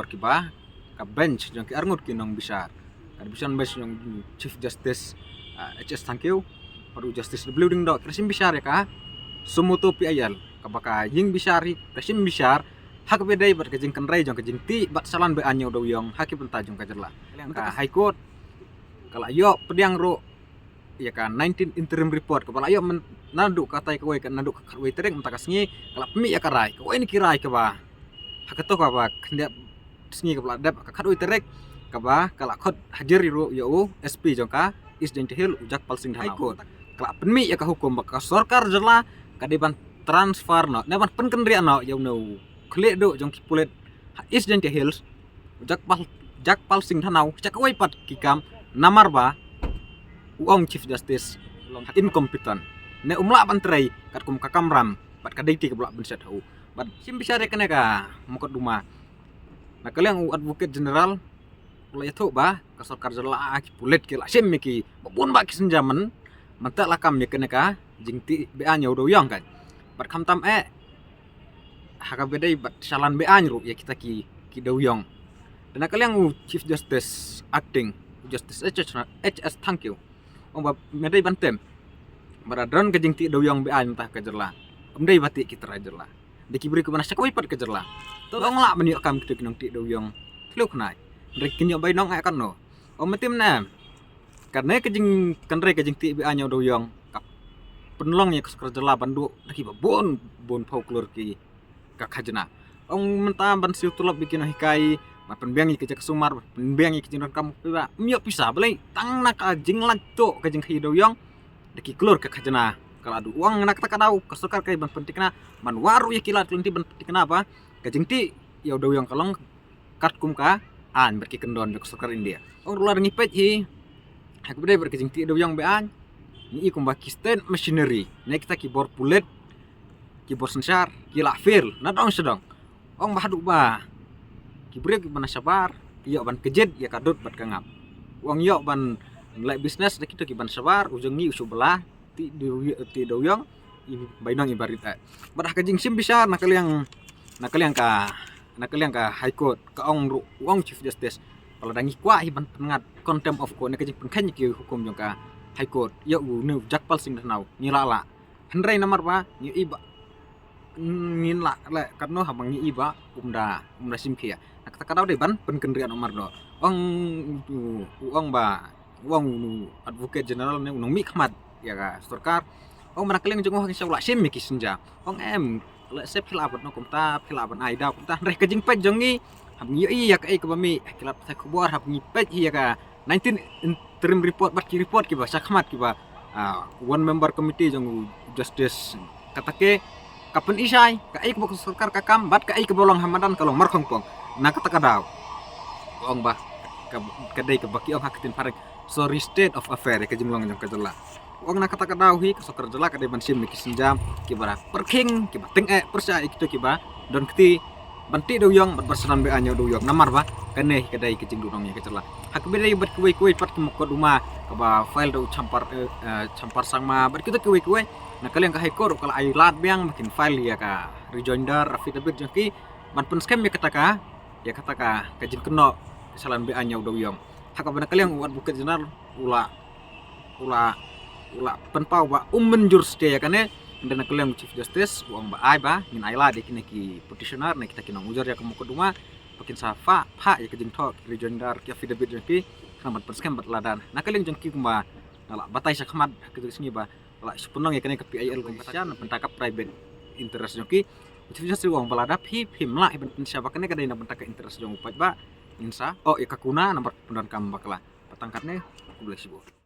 report ki ba ka bench jong ki arngut ki nong bisar ka bisan bench jong Chief Justice HS Tangkiu paru Justice the building dok resim bisar ya ka sumuto pi ayal ka baka ying bisari resim bisar hak bedai bar kejing kenrai jong kejing ti bat salan be anyo do yong haki penta jong kajerla ka high court kala yo pediang ro ya kan 19 interim report kepala yo nanduk katai kawai kan nanduk kawai tereng mentaka sengi kala pemi ya karai kawai ni kirai ka ba hakato ka ba kendak sengi kepala dap ka kadoi terek ka ba kala khot hajar ro yo SP jongka is jeng tehil ujak palsing high court kala pemi ya ka hukum ka sarkar jerla ka deban transfer no deban penkendrian no yo no kle do jong kipulet is jeng tehil jak palsing thanau cak kawai pat kikam namar ba uang Chief Justice incompetent ne umla bantrai kat kum kakamram bat kadaiti ke blak benset hu bat sim bisa rekene ka mokot duma na kalian advocate general ulai thu ba ka sarkar jala ki pulet ki la sim ki babun ba ki senjaman manta lakam ye kene ka jingti be anyo do yang kan bat khamtam haka bedai bat salan be anyu ya kita ki do yang dan kalian Chief Justice acting Justice HS Tangkiu ba medai bantem baradron kejing ti doyong be an tah kejerla umdai batik kita rajerla deki beri ke mana sakoi pat kejerla to ngla meniok kam kitu kinong ti doyong tlu knai rek kinyo bai nong akan no metim na karena kejing kanre kejing ti be anyo doyong kap penlong ya kerjela bandu deki bon folklore ki ka khajna menta ban siu tulap bikin hikai penbiangi ke Sumar penbiangi ke jinron kamu piba mio pisah belai tang nak jing lanco ke jing hidoyong deki klur ke khajana kala adu uang nak tak kadau ke sarkar kai ban pentikna man waru ya kilat lenti ban pentikna apa ke jing ti ya doyong kalong kat kum ka an berki kendon ke sarkar India luar ngipet hi hak bede berki jing ti doyong be an ni kum ba kisten machinery ne kita keyboard pulet keyboard sensar kila fil na dong sedong bahadu ba kibrek mana sabar iyo ban kejed ya kadut bat kangap uang yo ban nilai bisnis dak itu ban sabar ujengi usu belah ti doyong bainong ibarit badah kajing sim bisa nakaliang ka high court ka uang Chief Justice kalau dangi kwa ban pengat contempt of court kajing penkan ki hukum jong ka high court yo nu jakpal sing nau ngilala hendrai namar ba ni iba ngin la le karno habang ni iba umda simkia nak takadau de ban penkendrian nomor do uang advocate general ne unong mi khmat ya ka sarkar mana keleng jong hang saula sim mi kisenja le sep khilabat no kumta khilaban aida kumta reh kejing pet jong ni habang yi ya ka ka bami khilaf sa khubor habang pet ya ka 19 interim report bat ki report ki ba sakmat ki ba one member committee jong justice katake kapan isai ka ik bok sarkar kakam bat ka ik bolong hamadan kalong markhongpong na katakadaw ong ba kadai ka baki ong hakitin parek sorry state of affair ka jimlong jong kajela ong na katakadaw hi ka sarkar jela kadai ban sim ki senjam ki bara perking ki bateng persa ikito ki ba don kti banti doyong bat bersanan be anyo doyong namar ba kaneh kadai ka jingdurong ya kajela hak bedai bat kuai pat ki mokot uma ka ba file do campar sangma bat kita kuai nah kalian ka high court kalau ayu lat biang makin file ya ka rejoinder affidavit jengki ban pen scam ya kata ka kajin keno kesalahan be anya doyong hak bana kalian uat buket general ula penpau ba menjur ya kane dan kalian Chief Justice uang ba ai ba min ai la de ki petitioner ne kita kinong ujar ya kamu kedua makin safa ya kajin tok rejoinder ki affidavit jengki kana ban pen scam bat ladan nah kalian jengki kumba nala batai sakmat kitu sini ba lah sepenuh ya kena ke PIL kompetisian pentakap private interest joki itu bisa uang baladap himlah iban siapa kena kada ina pentakap interest jong upat ba insa ya kakuna nomor pendan kam bakla patangkatnya aku boleh sibuk